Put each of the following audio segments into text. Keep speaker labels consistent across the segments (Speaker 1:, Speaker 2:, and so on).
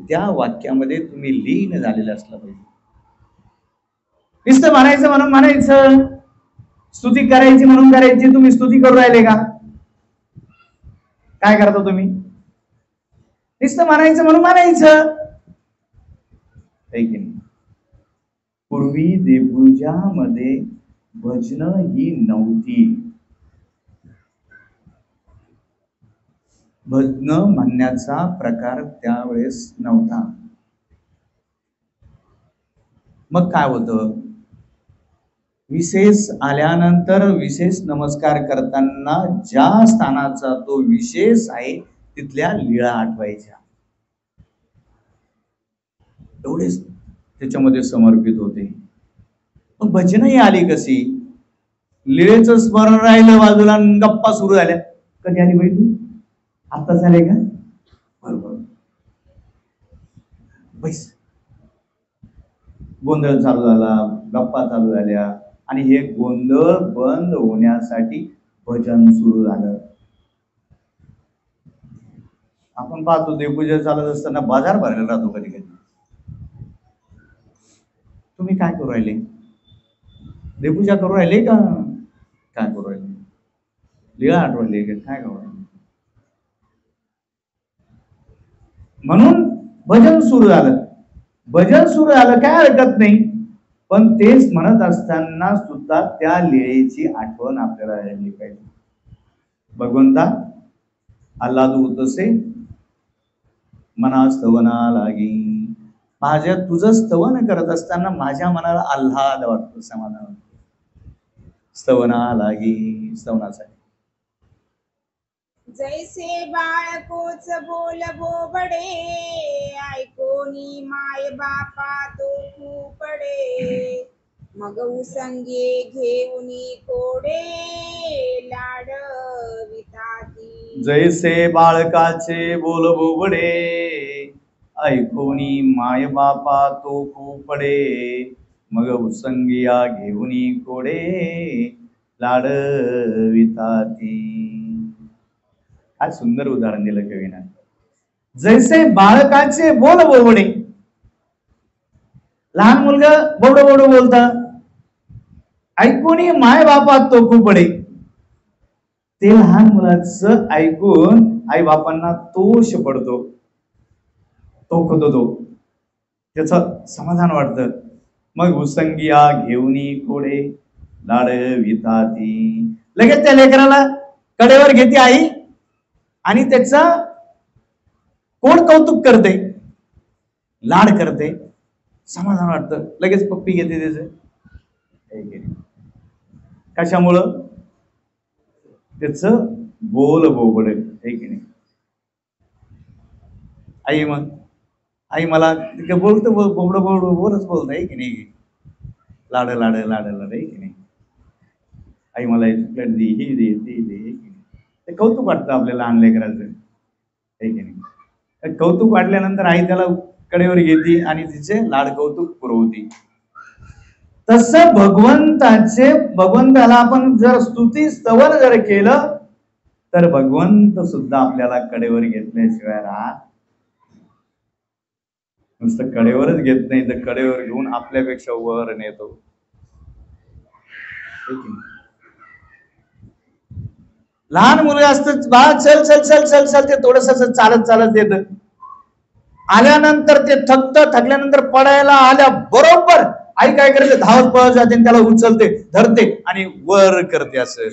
Speaker 1: त्या वाक्यामध्ये तुम्ही लीन झालेलं असलं पाहिजे. नुसतं म्हणायचं म्हणून म्हणायचं, स्तुती करायची म्हणून करायची. तुम्ही स्तुती करू राहिले का? काय करता तुम्ही? नुसतं म्हणायचं म्हणून म्हणायचं. पूर्वी देवपूजामध्ये भजन ही नव्हती. भजन म्हणण्याचा प्रकार त्यावेळेस नव्हता. मग काय होतं? विशेष आल्यानंतर विशेष नमस्कार करताना ज्या स्थानाचा तो विशेष आहे तिथल्या लीळा आठवायच्या. एवढेच त्याच्यामध्ये समर्पित होते. मग भजनही आली कशी? लीळेचं स्मरण राहिलं बाजूला, गप्पा सुरू झाल्या. कधी आली बाई तू? आता झाले का? बरोबर. बैस. गोंधळ चालू झाला, गप्पा चालू झाल्या आणि हे गोंधळ बंद होण्यासाठी भजन सुरू झालं. आपण पाहतो देवपूजा चालत असताना बाजार भरलेला राहतो कधी कधी. तुम्ही काय करू राहिले? देवपूजा करू राहिले का? काय करू राहिले? लीळा आठवली का? काय करू राहिले? म्हणून भजन सुरू झालं. भजन सुरू झालं काय हरकत नाही, पण तेच म्हणत असताना सुद्धा त्या लीळेची आठवण आपल्याला राहिली पाहिजे. भगवंता आल्हाद होतसे मना स्तवना लागी. माझ्या तुझं स्तवन करत असताना माझ्या मनाला आल्हाद वाटतो, समाधान वाटतो. स्तवना लागी, स्तवनासाठी.
Speaker 2: जैसे बाळकोच बोल बोबडे, ऐकोनी माय बापा तो खूपडे. मग उसंगे घेऊनी कोडे, लाड विताती.
Speaker 1: जैसे बाळकाचे बोल बोबडे, ऐकोनी माय बापा तो खूपडे. मग उसंगिया घेऊनी कोडे, लाड विताती. काय सुंदर उदाहरण दिलं कवीनं. जैसे बाळकाचे बोल बोबडे. लहान मुलगा बोबड बोबड बोलत, ऐकून माय बापात तो खूपडे. ते लहान मुलाचं ऐकून आई बापांना तोष पडतो, तो त्याच समाधान वाटतं. मग उसंगिया घेऊनी कोडे, लाड विताती. लगेच त्या लेकराला कडेवर घेते आई आणि त्याचा कोण कौतुक करते, लाड करते, समाधान वाटतं. लगेच पप्पी घेते त्याच. कशामुळं? त्याच बोल बोबड आहे की नाही. आई मला बोलतो, बोबड बोबड बोलच बोलत आहे की नाही. लाड लाड लाड लाड आहे की नाही. आई मला चॉकलेट दे, ही दे, ती दे. ते कौतुक वाटतं आपल्या लहान लेकराचं आहे की नाही. कौतुक वाटल्यानंतर आई त्याला कडेवर घेते आणि तिचे लाड कौतुक पुरवते. तसं भगवंताला आपण जर स्तुती स्तवन जर केलं तर भगवंत सुद्धा आपल्याला कडेवर घेतल्याशिवाय राहत. नुसतं कडेवरच घेत नाही तर कडेवर घेऊन आपल्यापेक्षा वर नेतो. लहान मुलं असत, बाळा चल चल चल चल चल, ते थोडस चालत चालत येत. आल्यानंतर ते थकल्यानंतर पडायला आल्या बरोबर आई काय करते, धावत पळत जाते, त्याला उचलते, धरते आणि वर करते. असं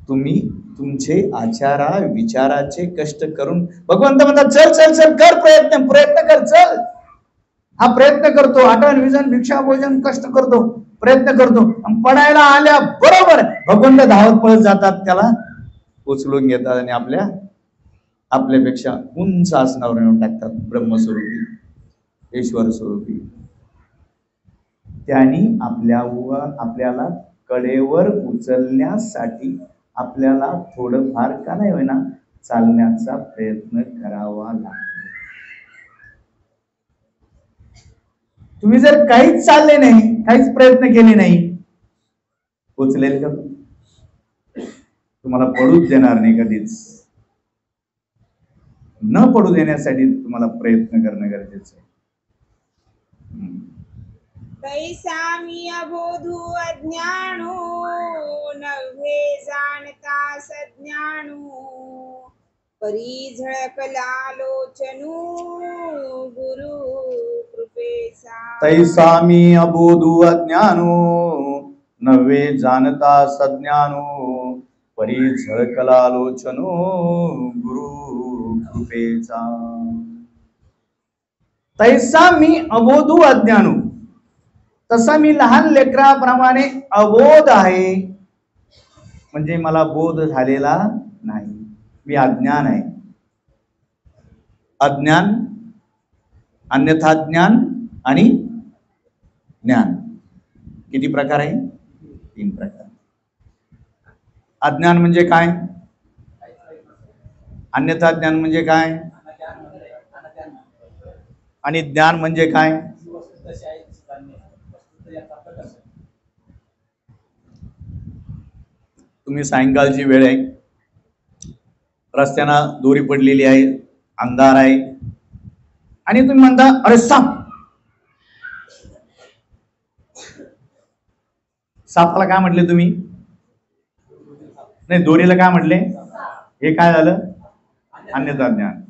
Speaker 1: तुम्ही तुमचे आचारा विचाराचे कष्ट करून भगवंत म्हणतात चल चल चल कर, प्रयत्न कर, चल. हा प्रयत्न करतो, आठवण विजन भिक्षा भोजन कष्ट करतो, प्रयत्न करतो. पडायला आल्या बरोबर भगवंत धावत पळत जातात, त्याला उचलून घेतात आणि आपल्यापेक्षा उंच आसनावर नेऊन टाकतात. ब्रह्मस्वरूपी, ईश्वर स्वरूपी. त्यांनी आपल्याला कडेवर उचलण्यासाठी आपल्याला थोडंफार का नाही होईना चालण्याचा प्रयत्न करावा लागतो. तुम्ही जर काहीच चालले नाही, काहीच प्रयत्न केले नाही, उचलेल का? तुम्हाला पडूच देणार नाही कधीच. न पडू देण्यासाठी तुम्हाला प्रयत्न करणं गरजेचं आहे.
Speaker 2: तैसा मी अबोधू अज्ञानू नव्हे जाणता सज्ञानू परी झळकला लोचनू गुरु कृपेचा.
Speaker 1: तैसा मी अबोधू अज्ञानू नव्हे जाणता सज्ञानू परी झळकला लोचनू गुरु कृपेचा. तैसा मी अबोधू अज्ञानू, तसा मी लहान लेकराप्रमाणे अबोध आहे, म्हणजे मला बोध झालेला नाही, मी अज्ञान आहे. अज्ञान, अन्यथा ज्ञान आणि ज्ञान, किती प्रकार आहे? 3 प्रकार. अज्ञान म्हणजे काय? अन्यथा ज्ञान म्हणजे काय? आणि ज्ञान म्हणजे काय? तुम्ही सायंकाळची वेळ आहे, रस्त्याना दोरी पडलेली आहे, अंधार आहे, आणि तुम्ही म्हणता अरे साप. सापाला काय म्हटले तुम्ही? नाही, दोरीला काय म्हटले? हे काय झालं? अन्यथा ज्ञान.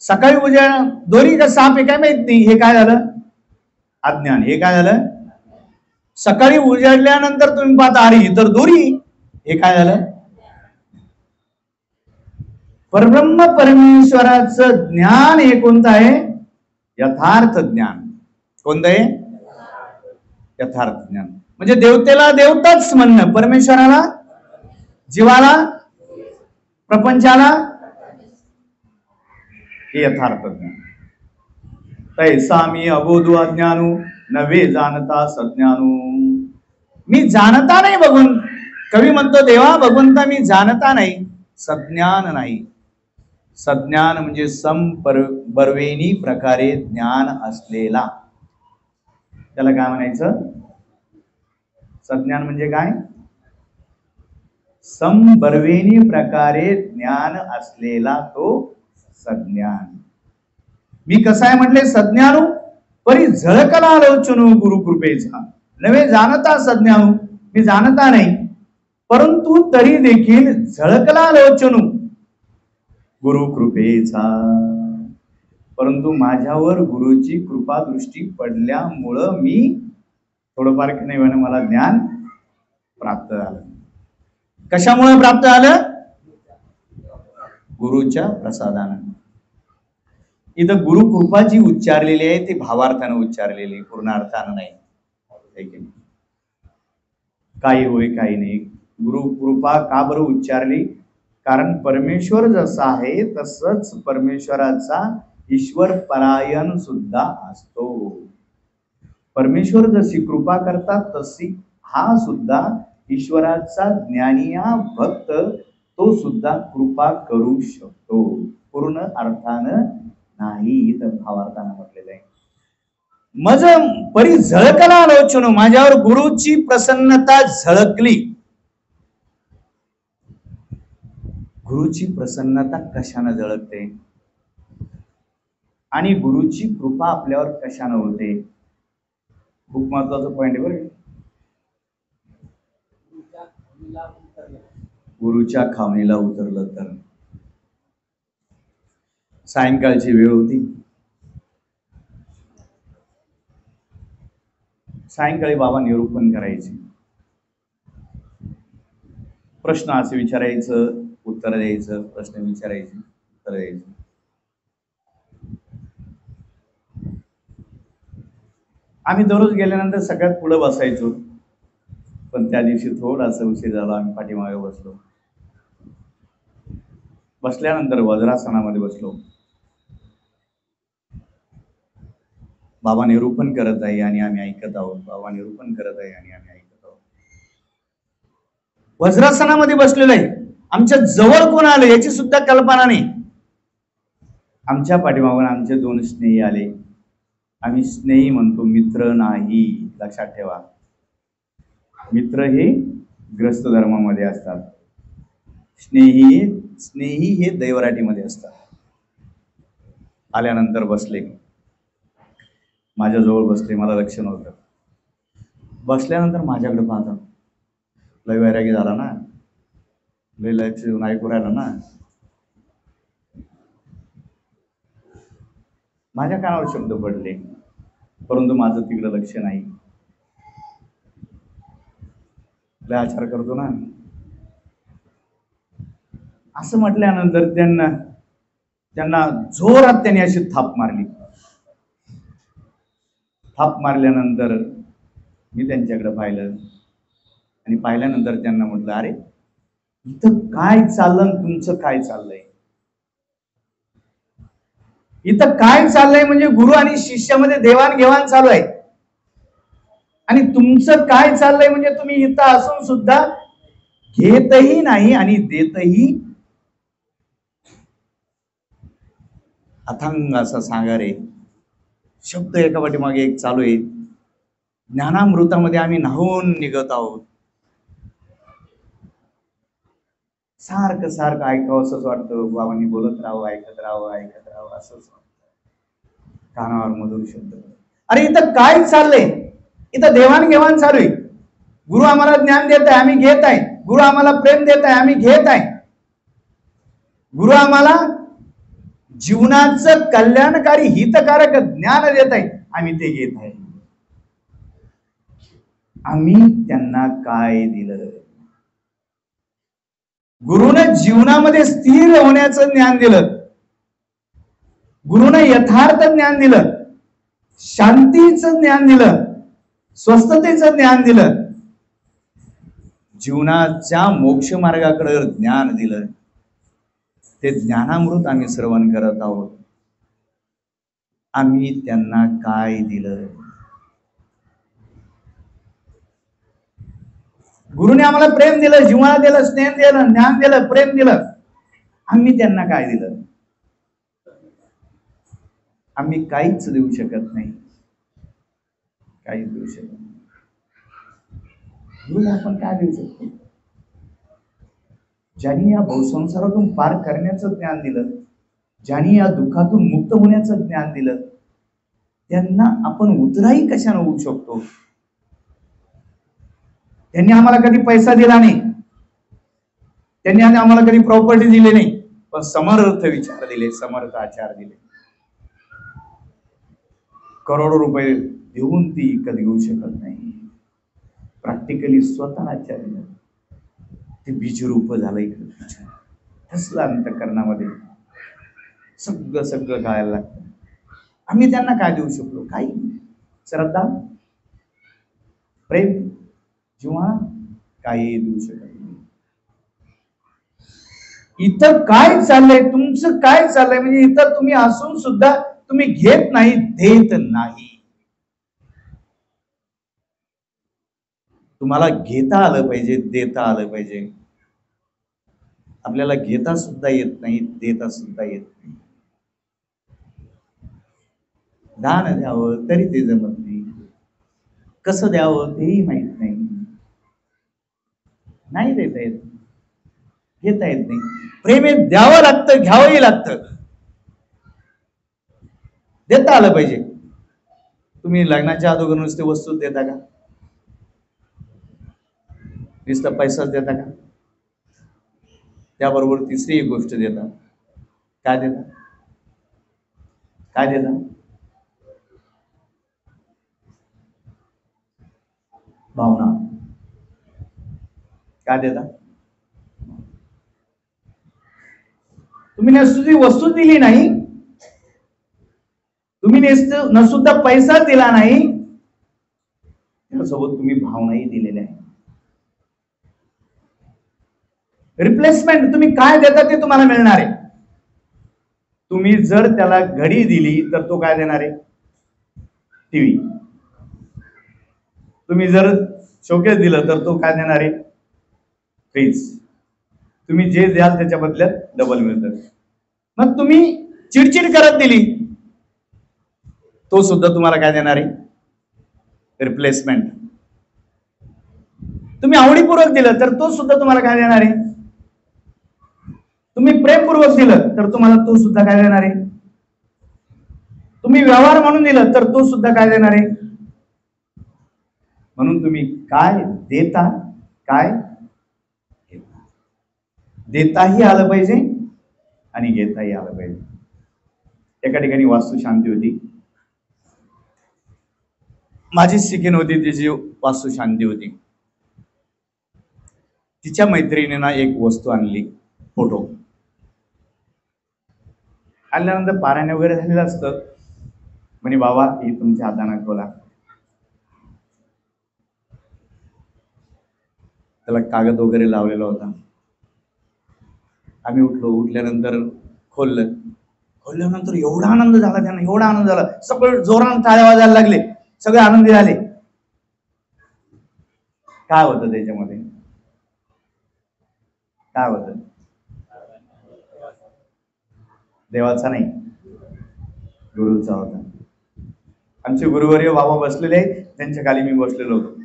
Speaker 1: सकाळी उद्या दोरी का साप हे काय माहित नाही, हे काय झालं? अज्ञान. हे काय झालं? सकाळी उजाडल्यानंतर तुम्ही पाहता अरे ही तर दोरी, हे काय झालं? परब्रह्म परमेश्वराचं ज्ञान हे कोणतं आहे? यथार्थ ज्ञान. कोणतं आहे? यथार्थ ज्ञान. म्हणजे देवतेला देवताच म्हणणं, परमेश्वराला, जीवाला, प्रपंचाला, हे यथार्थ ज्ञान. तैसा मी अबोधू अज्ञानू नव्हे जाणता सज्ञानू. मी जाणता नाही भगवंत. कवी म्हणतो देवा भगवंता मी जाणता नाही, सज्ञान नाही. सज्ञान म्हणजे समबर्वेनी प्रकारे ज्ञान असलेला, त्याला काय म्हणायचं? सज्ञान म्हणजे काय? समबर्वेनी प्रकारे ज्ञान असलेला तो सज्ञान. मी कसा आहे म्हटले? सज्ञानू परी झळकला लोचनू गुरु कृपेचा. नव्हे जाणता सज्ञानू, मी जाणता नाही, परंतु तरी देखील झळकला लोचनू गुरु कृपेचा. परंतु माझ्यावर गुरुची कृपा दृष्टी पडल्यामुळं मी थोडंफार नाही म्हणे मला ज्ञान प्राप्त झालं. कशामुळे प्राप्त झालं? गुरुच्या प्रसादानं. इथं गुरु कृपा जी उच्चारलेली आहे ती भावार्थानं उच्चारलेली, पूर्ण अर्थानं नाही. काही होय काही नाही. गुरु कृपा का बरं उच्चारली? कारण परमेश्वर जसा आहे तसंच परमेश्वराचा ईश्वर परायण सुद्धा असतो. परमेश्वर जशी कृपा करतात तशी हा सुद्धा ईश्वराचा ज्ञानिया भक्त तो सुद्धा कृपा करू शकतो, पूर्ण अर्थानं नाही, तर भावार्थानं म्हटलेलं आहे. मज परी झळकला लोचनो, माझ्यावर गुरुची प्रसन्नता झळकली. गुरुची प्रसन्नता कशाने झळकते आणि गुरुची कृपा आपल्यावर कशाने होते? खूप महत्वाचं पॉइंट आहे बरं. गुरुच्या खावणीला उतरलं तर. सायंकाळची वेळ होती. सायंकाळी बाबा निरूपण करायचे. प्रश्न असे विचारायचं, उत्तर द्यायचं, प्रश्न विचारायचे, उत्तर द्यायचं. आम्ही दररोज गेल्यानंतर सगळ्यात पुढे बसायचो, पण त्या दिवशी थोडासा उशीर झाला, आम्ही पाठीमागे बसलो. बसल्यानंतर वज्रासनामध्ये बसलो. बाबा निरूपण करत आहे आणि आम्ही ऐकत आहोत. बाबा निरूपण करत आहे आणि आम्ही ऐकत आहोत. वज्रासनामध्ये बसलेलं आहे. आमच्या जवळ कोण आलं याची सुद्धा कल्पना नाही. आमच्या पाठीमागून आमचे 2 स्नेही आले. आम्ही स्नेही म्हणतो, मित्र नाही. लक्षात ठेवा, मित्र हे ग्रस्त धर्मामध्ये असतात, स्नेही हे दैवराटीमध्ये असतात. आल्यानंतर बसले, माझ्याजवळ बसले, मला लक्ष नव्हतं. बसल्यानंतर माझ्याकडे पाहतात, लय वैरागी झाला ना, लय लक्ष देऊन ऐकू राहिला ना. माझ्या कानावर शब्द पडले, परंतु माझं तिकडं लक्ष नाही. लय आचार करतो ना. असं म्हटल्यानंतर त्यांना जोरात त्यांनी अशी थाप मारली. थाप मारल्यानंतर मी त्यांच्याकडे पाहिलं आणि पाहिल्यानंतर त्यांना म्हटलं, अरे इथं काय चाललं, तुमचं काय चाललंय? इथं काय चाललंय म्हणजे गुरु आणि शिष्यामध्ये देवाणघेवाण चालू आहे. आणि तुमचं काय चाललंय म्हणजे तुम्ही इथं असून सुद्धा घेतही नाही आणि देतही. अथांग असा सागर आहे, शब्द एका पाठीमागे एक चालू आहे. ज्ञानामृतामध्ये आम्ही न्हावून निघत आहोत. सारखं सारखं ऐकावं असंच वाटतं. बाबांनी बोलत राहावं, ऐकत राहावं, ऐकत राहावं असंच वाटतं. कानावर मधुर शब्द. अरे इथं काय चाललंय? इथं देवाणघेवाण चालू आहे. गुरु आम्हाला ज्ञान देत आहे, आम्ही घेत आहे. गुरु आम्हाला प्रेम देत आहे, आम्ही घेत आहे. गुरु आम्हाला जीवनाचं कल्याणकारी हितकारक ज्ञान देत आहे, आम्ही ते घेत आहे. आम्ही त्यांना काय दिलं? गुरुनं जीवनामध्ये स्थिर होण्याचं ज्ञान दिलं. गुरुनं यथार्थ ज्ञान दिलं, शांतीचं ज्ञान दिलं, स्वस्थतेचं ज्ञान दिलं, जीवनाच्या मोक्ष मार्गाकडे ज्ञान दिलं. ते ज्ञानामृत आम्ही श्रवण करत आहोत. आम्ही त्यांना काय दिलं? गुरुने आम्हाला प्रेम दिलं, जीवनाला दिलं, स्नेह दिलं, ज्ञान दिलं, प्रेम दिलं. आम्ही त्यांना काय दिलं? आम्ही काहीच देऊ शकत नाही, काहीच देऊ शकत नाही. गुरुला आपण काय देऊ शकतो? ज्यांनी या भवसंसारातून पार करण्याचं ज्ञान दिलं, ज्यांनी या दुःखातून मुक्त होण्याचं ज्ञान दिलं, त्यांना आपण उतराई कशाने होऊ शकतो? त्यांनी आम्हाला कधी पैसा दिला नाही, त्यांनी आम्हाला कधी प्रॉपर्टी दिली नाही, पण समर्थ विचार दिले, समर्थ आचार दिले. करोडो रुपये देऊन ती विकत घेऊ शकत नाही. प्रॅक्टिकली स्वतः आचार दिला, ते बीजरूप झालंय. कसलं अंतःकरणामध्ये सगळं सगळं गायला लागतं. आम्ही त्यांना काय देऊ शकलो? काही. श्रद्धा, प्रेम, किंवा काही देऊ शकत नाही. इथं काय चाललंय, तुमचं काय चाललंय म्हणजे इथं तुम्ही असून सुद्धा तुम्ही घेत नाही, देत नाही. तुम्हाला घेता आलं पाहिजे, देता आलं पाहिजे. आपल्याला घेता सुद्धा येत नाही, देता सुद्धा येत नाही. दान द्यावं तरी ते जमत नाही, कसं द्यावं तेही माहित नाही. नाही देता येत, घेता येत नाही. प्रेम हे द्यावं लागतं, घ्यावंही लागतं. देता आलं पाहिजे. तुम्ही लग्नाच्या अगोदर नुसते वस्तू देता का? नुसतं पैसाच देता का? त्याबरोबर तिसरी एक गोष्ट देता. काय देता? काय देता? भावना. काय देता? तुम्ही नुसती वस्तू दिली नाही, तुम्ही न सुद्धा पैसा दिला नाही, त्यासोबत तुम्ही भावनाही दिलेल्या आहे. रिप्लेसमेंट तुम्ही काय देता ते तुम्हाला मिळणार आहे. तुम्ही जर त्याला घडी दिली तर तो काय देणार आहे? टीव्ही. तुम्ही जर शोकेस दिलं तर तो काय देणार आहे? फ्रीज. तुम्ही जे द्याल त्याच्या बदल्यात डबल मिळतं. मग तुम्ही चिडचिड करत दिली, तो सुद्धा तुम्हाला काय देणार आहे? रिप्लेसमेंट. तुम्ही आवडीपूर्वक दिलं तर तो सुद्धा तुम्हाला काय देणार आहे? तुम्ही प्रेमपूर्वक दिलं तर तुम्हाला तो सुद्धा काय देणार आहे? तुम्ही व्यवहार म्हणून दिलं तर तो सुद्धा काय देणार आहे. म्हणून तुम्ही काय देता, काय घेता. देताही आलं पाहिजे आणि घेताही आलं पाहिजे. एका ठिकाणी वास्तू शांती होती. माझी सिकीन होती, तिची वास्तू शांती होती. तिच्या मैत्रिणीनं एक वस्तू आणली, फोटो. आणल्यानंतर पारायण वगैरे झालेलं असतं. म्हणे बाबा ही तुमच्या हाताने खोला. त्याला कागद वगैरे लावलेला होता. आम्ही उठल्यानंतर खोलल्यानंतर एवढा आनंद झाला त्यांना, एवढा आनंद झाला. सगळे जोरानं टाळ्या वाजायला लागले, सगळे आनंदी झाले. काय होतं त्याच्यामध्ये, काय होतं? देवाचा नाही, गुरुचा होता. आमचे गुरुवर्य बाबा बसलेले, त्यांच्या खाली मी बसलेलो होतो.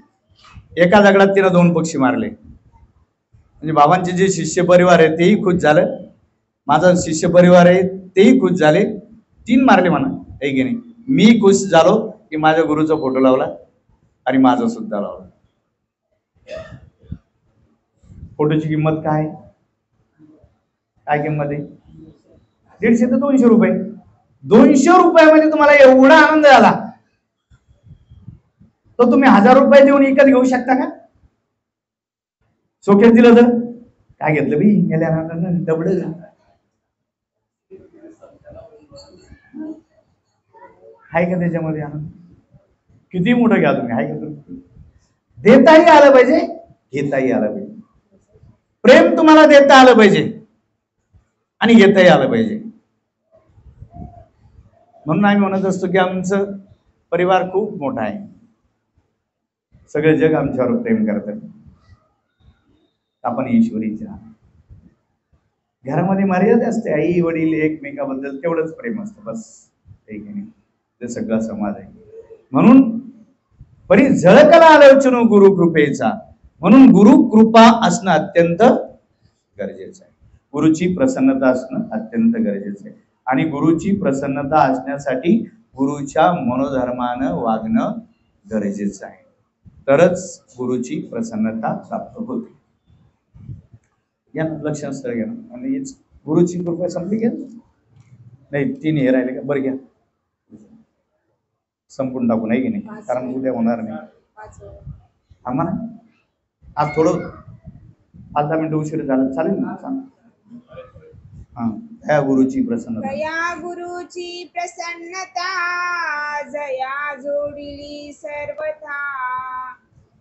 Speaker 1: एका दगडात तिनं 2 पक्षी मारले. म्हणजे बाबांचे जे शिष्य परिवार आहे तेही खुश झालं, माझा शिष्य परिवार आहे तेही खुश झाले. 3 मारले म्हणा, आहे की नाही. मी खुश झालो की माझ्या गुरुचा फोटो लावला आणि माझा सुद्धा लावला. फोटोची किंमत काय, काय किंमत आहे? 150 ते 200 रुपये. 200 रुपयामध्ये तुम्हाला एवढा आनंद झाला, तो तुम्ही 1000 रुपये देऊन विकत घेऊ शकता का? सोक्यात दिलं तर काय घेतलं बी गेल्या डबड. आहे का त्याच्यामध्ये आनंद? किती मोठं घ्या तुम्ही, आहे का? देताही आलं पाहिजे, घेताही आलं पाहिजे. प्रेम तुम्हाला देता आलं पाहिजे आणि घेताही आलं पाहिजे. म्हणून आम्ही म्हणत असतो की आमचं परिवार खूप मोठा आहे, सगळे जग आमच्यावर प्रेम करतात. आपण ईश्वरीच्या घरामध्ये मर्यादा असते. आई वडील एकमेकाबद्दल तेवढंच प्रेम असतं, बस. ते सगळा समाज आहे. म्हणून परी झळकला आलोचनो गुरु कृपेचा. म्हणून गुरु कृपा असणं अत्यंत गरजेचं आहे. गुरुची प्रसन्नता असणं अत्यंत गरजेचं आहे. आणि गुरुची प्रसन्नता असण्यासाठी गुरुच्या मनोधर्मानं वागणं गरजेचं आहे, तरच गुरुची प्रसन्नता प्राप्त होते. या लक्ष असतं घ्या. आणि गुरुची कृपा संपली घ्या. नाही 3 हे राहिले का? बरं घ्या, संपून टाकू, नाही की नाही, कारण उद्या होणार नाही. आम्हाला आज थोडं 5-10 मिनिटं उशीर झालं, चालेल ना? हा. त्या गुरुची प्रसन्नता,
Speaker 2: दया गुरुची प्रसन्नता, जया जोडिली सर्वथा.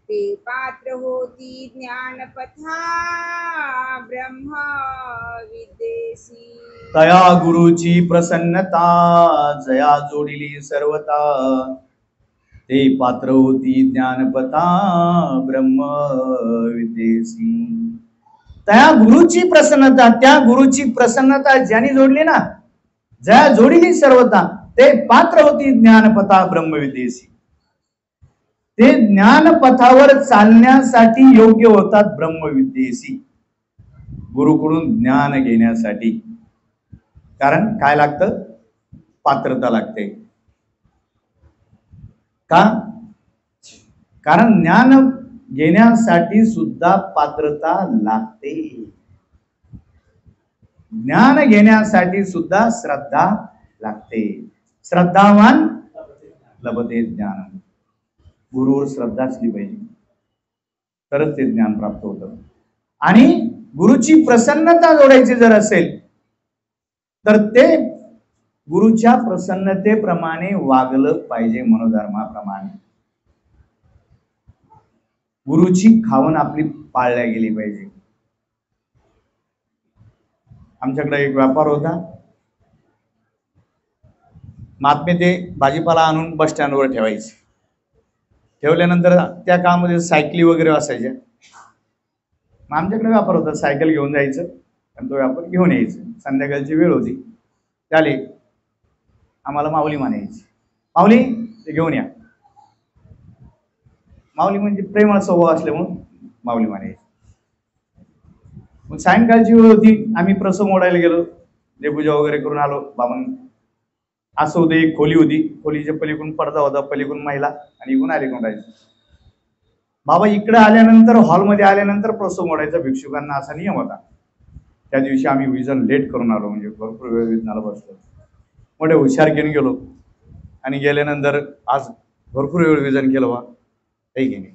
Speaker 2: ते पात्र होती ज्ञानपथा, ब्रह्म विद्येसी.
Speaker 1: दया गुरुची प्रसन्नता, जया जोडिली सर्वता. ते पात्र होती ज्ञानपथा, ब्रह्म विद्येसी. त्या गुरुची प्रसन्नता, त्या गुरुची प्रसन्नता ज्यांनी जोडली ना, जया जोडली सर्वता, ते पात्र होती ज्ञानपथा ब्रह्मविद्येसी. ते ज्ञानपथावर चालण्यासाठी योग्य होतात ब्रह्मविद्येसी, गुरुकडून ज्ञान घेण्यासाठी. कारण काय लागतं? पात्रता लागते. का? कारण ज्ञान घेण्यासाठी सुद्धा पात्रता लागते. ज्ञान घेण्यासाठी सुद्धा श्रद्धा लागते. श्रद्धावान लभते ज्ञान. गुरुवर श्रद्धा असली पाहिजे, तरच ते ज्ञान प्राप्त होतं. आणि गुरुची प्रसन्नता जोडायची जर असेल तर ते गुरुच्या प्रसन्नतेप्रमाणे वागलं पाहिजे, मनोधर्माप्रमाणे. गुरुची खावण आपली पाळल्या गेली पाहिजे. आमच्याकडे एक व्यापार होता. महात्मे ते भाजीपाला आणून बस स्टँडवर ठेवायचे. ठेवल्यानंतर त्या काळामध्ये सायकली वगैरे असायच्या. मग आमच्याकडे व्यापार होता, सायकल घेऊन जायचं आणि तो व्यापार घेऊन यायचं. संध्याकाळची वेळ होती, त्याले आम्हाला माऊली म्हणायची. माऊली ते घेऊन या. माऊली म्हणजे प्रेमळ स्वभाव असल्यामुळे माऊली म्हणायची. मग सायंकाळची वेळ होती, आम्ही प्रसंग ओढायला गेलो, देवपूजा वगैरे करून आलो. बाबांनी असं होतं, एक खोली होती, खोलीच्या पलीकडून पडदा होता, पलीकडून महिला आणि इकडून अलीकडून राहायचं. बाबा इकडे आल्यानंतर, हॉलमध्ये आल्यानंतर प्रसव मोडायचा भिक्षुकांना, असा नियम होता. त्या दिवशी आम्ही विजन लेट करून आलो, म्हणजे भरपूर वेळ विजनाला बसलो. मोठे हुशार घेऊन गेलो आणि गेल्यानंतर आज भरपूर वेळ विजन केलं बा, काही की नाही.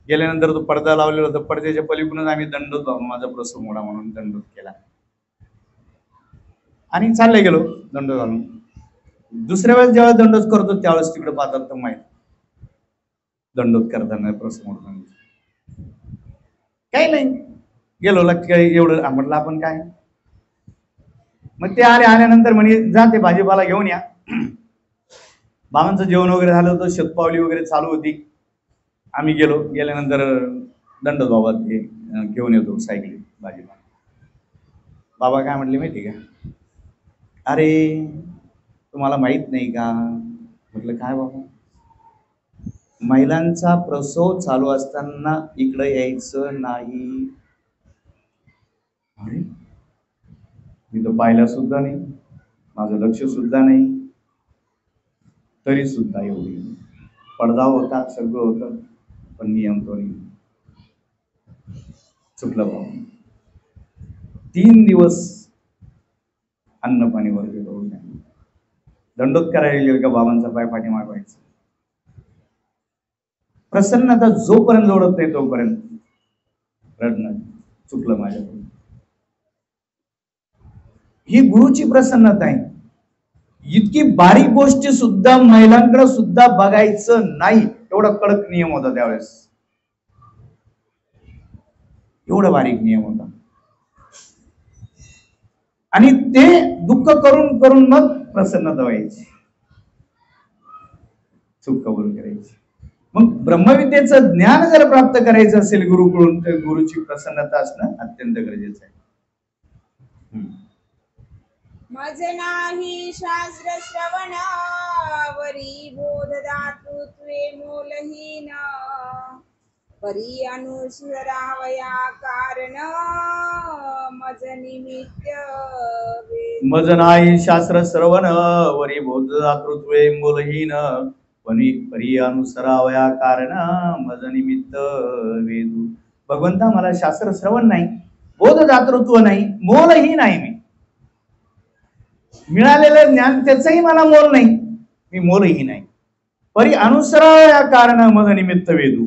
Speaker 1: गेल्यानंतर तो पडदा लावलेला होता, पडद्याच्या पलीकडूनच आम्ही दंडोत लावून माझा प्रसव मोडा म्हणून दंडोत केला आणि चालले गेलो दंड घालून. दुसऱ्या वेळेस जेव्हा दंडोत करतो त्यावेळेस तिकडे पाहतात तर माहित दंडोत करताना प्रसव मोडताना काही नाही. गेलो लक्ष एवढं म्हटलं आपण काय. मग ते आल्यानंतर म्हणे जा ते भाजीपाला घेऊन या. बाबांचं जेवण वगैरे झालं होतं, शतपावली वगैरे चालू होती. आम्ही गेल्यानंतर दंडोत बाबा ते घेऊन येतो सायकली भाजीपाला. बाबा काय म्हटले माहिती का, अरे तुम्हाला माहित नाही का. म्हटलं काय बाबा. महिलांचा प्रसव चालू असताना इकडे यायचं नाही. अरे मी तर पाहिला सुद्धा नाही, माझं लक्ष सुद्धा नाही, तरी सुद्धा एवढी पडदा होता, सगळं होतं, पण नियम तो नाही. चुकलं बाबा. 3 दिवस अन्न पाणी वर्ग करून दंडोत करायला गेलं का बाबांचा पाय पाठीमाग व्हायचा. प्रसन्नता जोपर्यंत जोडत नाही तोपर्यंत रडणं. चुकलं माझ्याकडून. ही गुरुची प्रसन्नता आहे. इतकी बारीक गोष्टी सुद्धा महिलांकडे सुद्धा बघायचं नाही, एवढा कडक नियम होता त्यावेळेस. एवढा बारीक नियम होता. आणि ते दुःख करून करून मग प्रसन्नता व्हायची, चूक कबूल करायची. मग ब्रह्मविद्येचं ज्ञान जर प्राप्त करायचं असेल गुरुकडून, तर गुरुची प्रसन्नता असणं अत्यंत गरजेचं आहे.
Speaker 2: मज नाही शास्त्र श्रवण, वरी बोध दातृत्वे मोलहीन, परी अनुसरावया कारण, मज निमित्त
Speaker 1: मज नाही शास्त्र श्रवण, वरी बोध दातृत्वे मोलहीन, परी अनुसरावया कारण, मज निमित्त वेदू. भगवंता मला शास्त्र श्रवण नाही, बोध दातृत्व नाही, मोलही नाही. मी मिळालेलं ज्ञान त्याचंही मला मोल नाही, मी मोलही नाही. परी अनुसरावया कारण, मज निमित्त वेदू.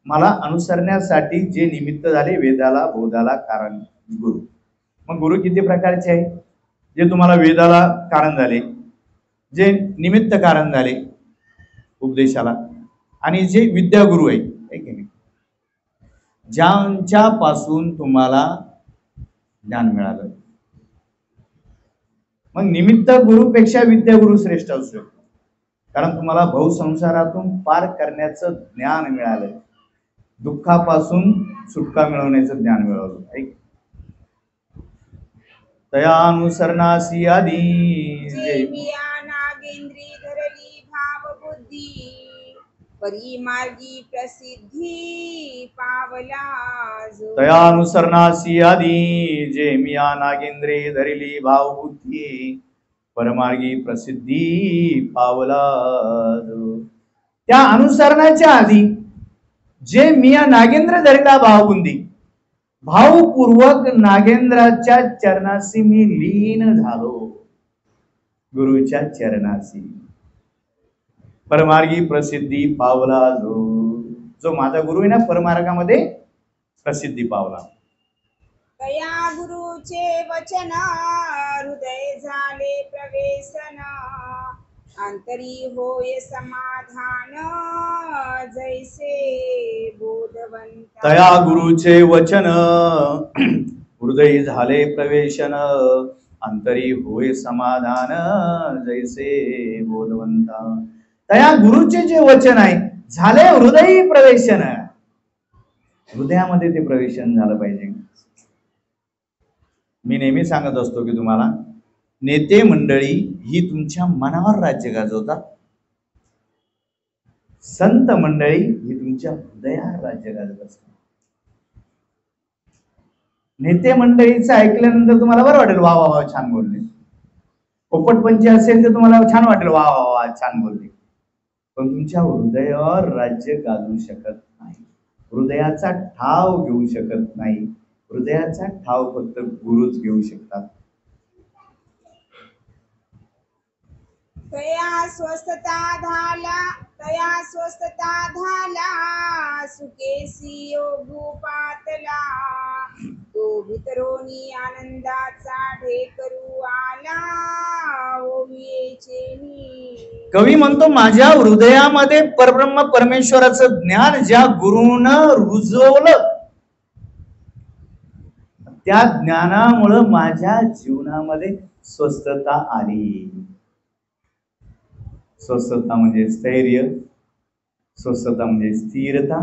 Speaker 1: मला अनुसरण्यासाठी जे निमित्त झाले, वेदाला बोधाला कारण गुरु. मग गुरु किती प्रकारचे आहे. जे तुम्हाला वेदाला कारण झाले, जे निमित्त कारण झाले उपदेशाला, आणि जे विद्यागुरु आहे की नाही, ज्यांच्या पासून तुम्हाला ज्ञान मिळालं. मग निमित्त गुरुपेक्षा विद्यागुरु श्रेष्ठ असू शकतो, कारण तुम्हाला बहुसंसारातून पार करण्याचं ज्ञान मिळालं, दुःखापासून सुटका मिळवण्याचं ज्ञान मिळवलं. तया अनुसरणासी आधी
Speaker 2: नागेंद्री धरली भाव बुद्धी, परी मार्गी प्रसिद्धी पावला जो.
Speaker 1: तया अनुसरणासी आधी जे मिया नागेंद्रे धरिली भाव बुद्धी, परमार्गी प्रसिद्धी पावला जो. त्या अनुसरणाच्या आधी जे मिया नागेंद्र धरिला भावबुंदी, भावपूर्वक नागेंद्राच्या चरणाशी मी लीन झालो, गुरुच्या चरणाशी. परमार्गी प्रसिद्धी पावला जो. जो माझा गुरु आहे ना, परमार्गामध्ये प्रसिद्धी पावला.
Speaker 2: तया गुरुचे वचन, हृदय झाले प्रवेशन, अंतरी होय समाधान, जैसे बोधवंता.
Speaker 1: तया गुरुचे वचन, हृदय झाले प्रवेशन, अंतरी होय समाधान, जैसे बोधवंता. तया गुरुचे जे वचन आहे, झाले हृदयी प्रवेशन. हृदयामध्ये ते प्रवेशन झालं पाहिजे. मी नेहमी सांगत असतो की तुम्हाला, नेते मंडळी ही तुमच्या मनावर राज्य गाजवतात, संत मंडळी ही तुमच्या हृदयावर राज्य गाजवत असतात. नेते मंडळीचं ऐकल्यानंतर तुम्हाला बरं वाटेल, वा वा वा छान बोलले. पोपटपंची असेल तर तुम्हाला छान वाटेल, वा वा वा छान बोलले, पण तुमच्या हृदयावर राज्य गाजू शकत नाही, हृदयाचा ठाव घेऊ शकत नाही. हृदयाचा ठाव फक्त गुरुच घेऊ शकतात.
Speaker 2: तया स्वस्थता झाला सुकेसी योगू पातला, तो भितरोनी आनंदाचा ढेकरू आला ओवियेचे नी.
Speaker 1: कवी म्हणतो, माझ्या हृदयामध्ये परब्रह्म परमेश्वराचं ज्ञान ज्या गुरुनं रुजवलं, त्या ज्ञानामुळं माझ्या जीवनामध्ये स्वस्थता आली. स्वस्थता म्हणजे स्थैर्य, स्वस्थता म्हणजे स्थिरता,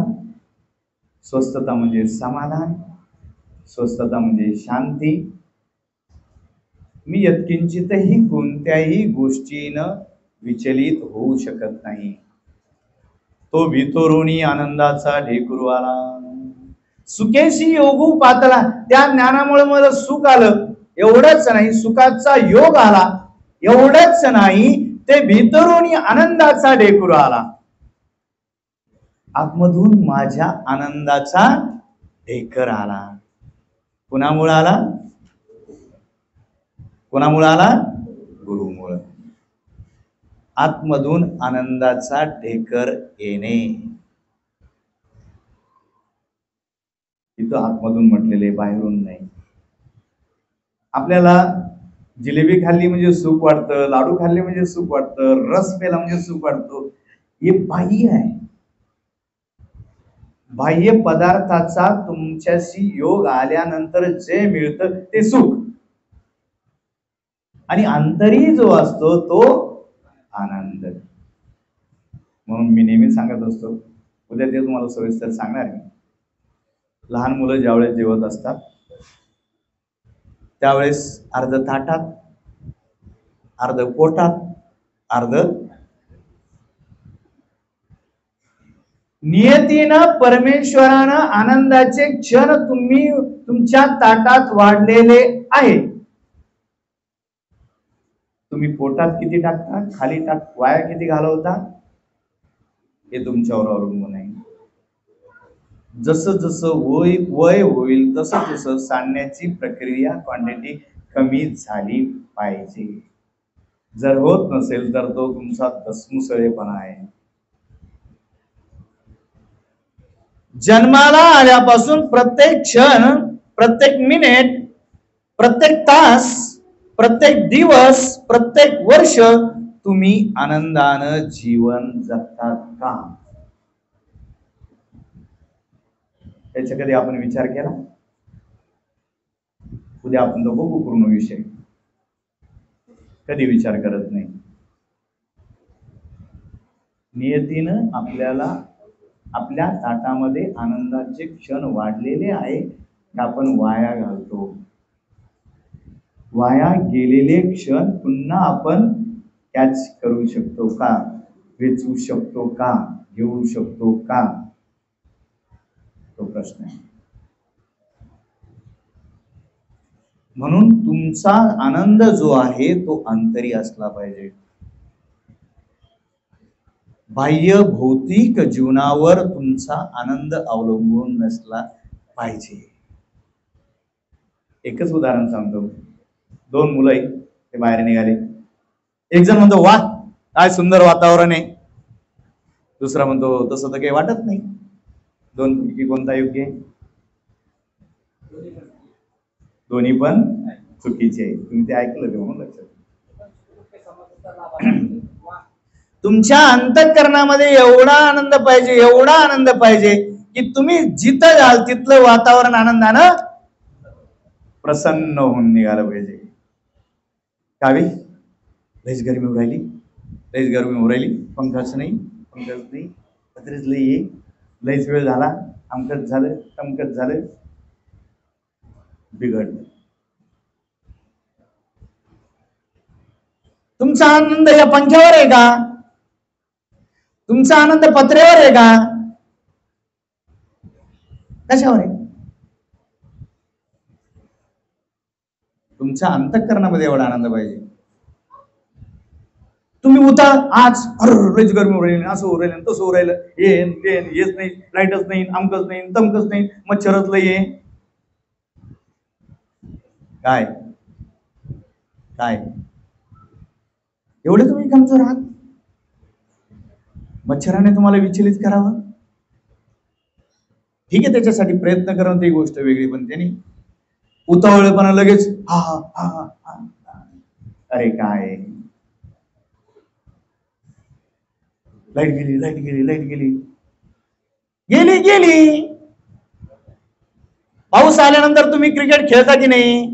Speaker 1: स्वस्थता म्हणजे समाधान, स्वस्थता म्हणजे शांती. मी यत्किंचितही कोणत्याही गोष्टीनं विचलित होऊ शकत नाही. तो भितरोनी आनंदाचा ढेकरू आला सुकेशी योगू पातला. त्या ज्ञानामुळे मला सुख आलं, एवढंच नाही, सुखाचा योग आला, एवढंच नाही, ते भितरोनी आनंदाचा ढेकरू आला. आतमधून माझ्या आनंदाचा ढेकर आला. कुणामुळे आला? कुणामुळे आला? गुरुमुळे. आतमधून आनंदाचा ढेकर येणे, इथं आतमधून म्हटलेले, बाहेरून नाही. आपल्याला जिलेबी खाल्ली म्हणजे सुख वाटतं, लाडू खाल्ले म्हणजे सुख वाटतं, रस पेला म्हणजे सुख वाटतो, हे बाह्य आहे. बाह्य पदार्थाचा तुमच्याशी योग आल्यानंतर जे मिळतं ते सुख, आणि अंतरी जो असतो तो आनंद. म्हणून मी नेहमी सांगत असतो, उद्या ते तुम्हाला सविस्तर सांगणार आहे. लहान मुलं ज्यावेळेस जेवत असतात त्यावेळेस अर्ध ताटात, अर्ध पोटात, अर्ध नियतीनं परमेश्वरानं आनंदाचे क्षण तुम्ही तुमच्या ताटात वाढलेले आहे. तुम्ही पोटात किती टाकता, खाली वाया किती घालवता, हे तुमच्यावर अवलंबून आहे. जसं जसं वय होईल तसं तसं सांडण्याची प्रक्रिया, क्वांटिटी कमी झाली पाहिजे. जर होत नसेल तर तो तुमचा दसमुसळेपणा आहे. जन्माला आल्यापासून प्रत्येक क्षण, प्रत्येक मिनिट, प्रत्येक तास, प्रत्येक दिवस, प्रत्येक वर्ष तुम्ही आनंदानं जीवन जगतात का, याचा कधी आपण विचार केला? उद्या आपण तो बघू पूर्ण विषय, कधी विचार करत नाही. नियतीनं आपल्याला आपल्या ताटामध्ये आनंदाचे क्षण वाढलेले आहे की आपण वाया घालतो. वाया गेलेले क्षण पुन्हा आपण कॅच करू शकतो का, वेचू शकतो का, घेऊ शकतो का, तो प्रश्न आहे. म्हणून तुमचा आनंद जो आहे तो अंतरी असला पाहिजे. बाह्य भौतिक जीवनावर तुमचा आनंद अवलंबून नसला पाहिजे. एकच उदाहरण सांगतो. दोन मुलं आहेत, ते बाहेर निघाले. एक जण म्हणतो, वा काय सुंदर वातावरण आहे. दुसरा म्हणतो, तसं तर काही वाटत नाही. दोन पैकी कोणता योग्य आहे? दोन्ही पण चुकीचे आहे. तुम्ही ते ऐकलं ते म्हणून लक्षात. तुमच्या अंतःकरणामध्ये एवढा आनंद पाहिजे, एवढा आनंद पाहिजे की तुम्ही जिथं जाल तिथलं वातावरण आनंदानं प्रसन्न होऊन निघालं पाहिजे. कावी लईच गरमी होऊ राहिली, लईच गरमी होऊ राहिली, पंखाच नाही, पत्रेच लई ये, लईच वेळ झाला, अमकत झालं, तमकत झालं, बिघडलं. तुमचा आनंद या पंख्यावर आहे का? तुमचा आनंद पत्र्यावर आहे का? कशावर आहे? तुमच्या अंतःकरणामध्ये एवढा आनंद पाहिजे. तुम्ही उठा आज, लयच गरमी होऊ राहिली, असं होऊ राहिलं तसं होऊ राहिलं, हेच नाही, लाईटच नाही, आमकच नाही, तमकच नाही, मच्छरच लय आहे. काय काय एवढे तुम्ही कमजोर आहात? मच्छराने तुम्हाला विचलित करावं? ठीक आहे, त्याच्यासाठी प्रयत्न करणं ती गोष्ट वेगळी, पण त्यांनी उतावळेपणा लगेच हा हा हा हा हा. अरे काय, लाईट गेली, लाईट गेली, लाईट गेली, गेली गेली. पाऊस आल्यानंतर तुम्ही क्रिकेट खेळता की नाही?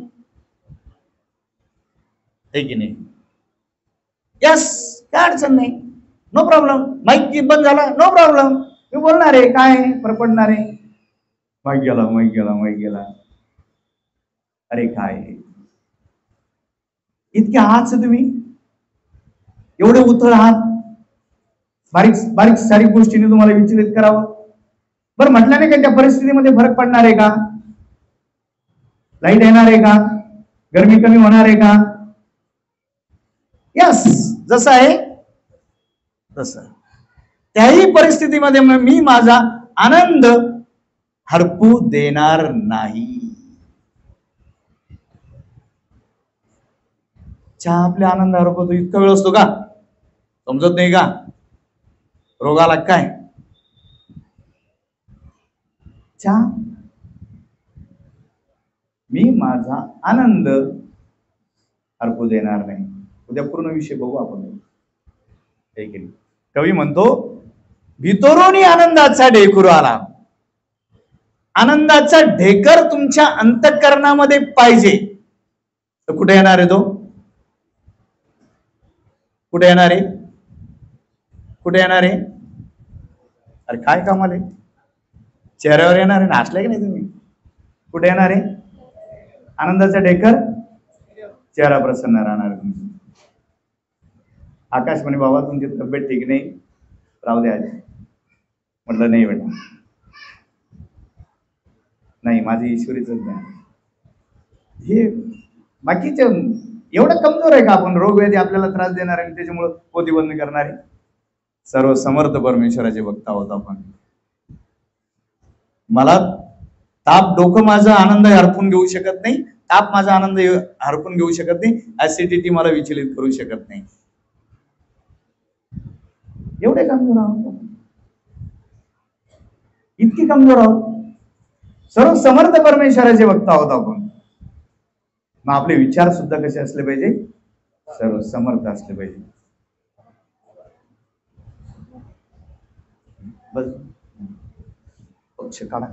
Speaker 1: हे की नाही? यस, काय अडचण नाही, नो प्रॉब्लेम. माईक बंद झाला, नो प्रॉब्लेम, मी बोलणार आहे, काय फरक पडणार आहे? माईक गेला, माईक गेला, माईक गेला. अरे काय, इतके आहात तुम्ही, एवढे उथळ आहात, बारीक बारीक सारीक गोष्टीने तुम्हाला विचलित करावं? बरं, म्हटल्याने काय त्या परिस्थितीमध्ये फरक पडणार आहे का? लाईट येणार आहे का? गरमी कमी होणार आहे का? यस, जसं आहे तसं. त्याही परिस्थितीमध्ये मी माझा आनंद हरपू देणार नाही. चहा आपल्या आनंद हरपतो इतका वेळ असतो का? समजत नाही का? रोगाला काय चहा? मी माझा आनंद हरपू देणार नाही. उद्या पूर्ण विषय बघू आपण. कवी म्हणतो, भितरून आनंदाचा ढेकूर आला. आनंदाचा ढेकर तुमच्या अंतःकरणामध्ये पाहिजे तर कुठे येणार आहे तो? कुठे येणार आहे? कुठे येणार आहे? अरे काय कामाले, चेहऱ्यावर येणार आहे, नाचलाय की नाही तुम्ही? कुठे येणार आहे आनंदाचा ढेकर? चेहरा प्रसन्न राहणार आहे तुमचा. आकाश म्हणे, बाबा तुमची तब्येत ठीक नाही, राहू द्या. म्हटलं नाही बेटा, नाही, माझी ईश्वरीच ज्ञान. हे बाकीचे एवढं कमजोर आहे का आपण? रोग व्याधी आपल्याला त्रास देणार आहे, त्याच्यामुळे पोती बंद करणारे सर्व समर्थ परमेश्वराचे भक्त आहोत आपण. मला ताप, डोकं माझा आनंद हरपून घेऊ शकत नाही, ताप माझा आनंद हरपून घेऊ शकत नाही, ऍसिडिटी मला विचलित करू शकत नाही. एवढे कमजोर आहोत, इतकी कमजोर आहोत. सर्व समर्थ परमेश्वराचे भक्त आहोत आपण. मग आपले विचार सुद्धा कसे असले पाहिजे? सर्व समर्थ असले पाहिजे. बस पक्ष काढा.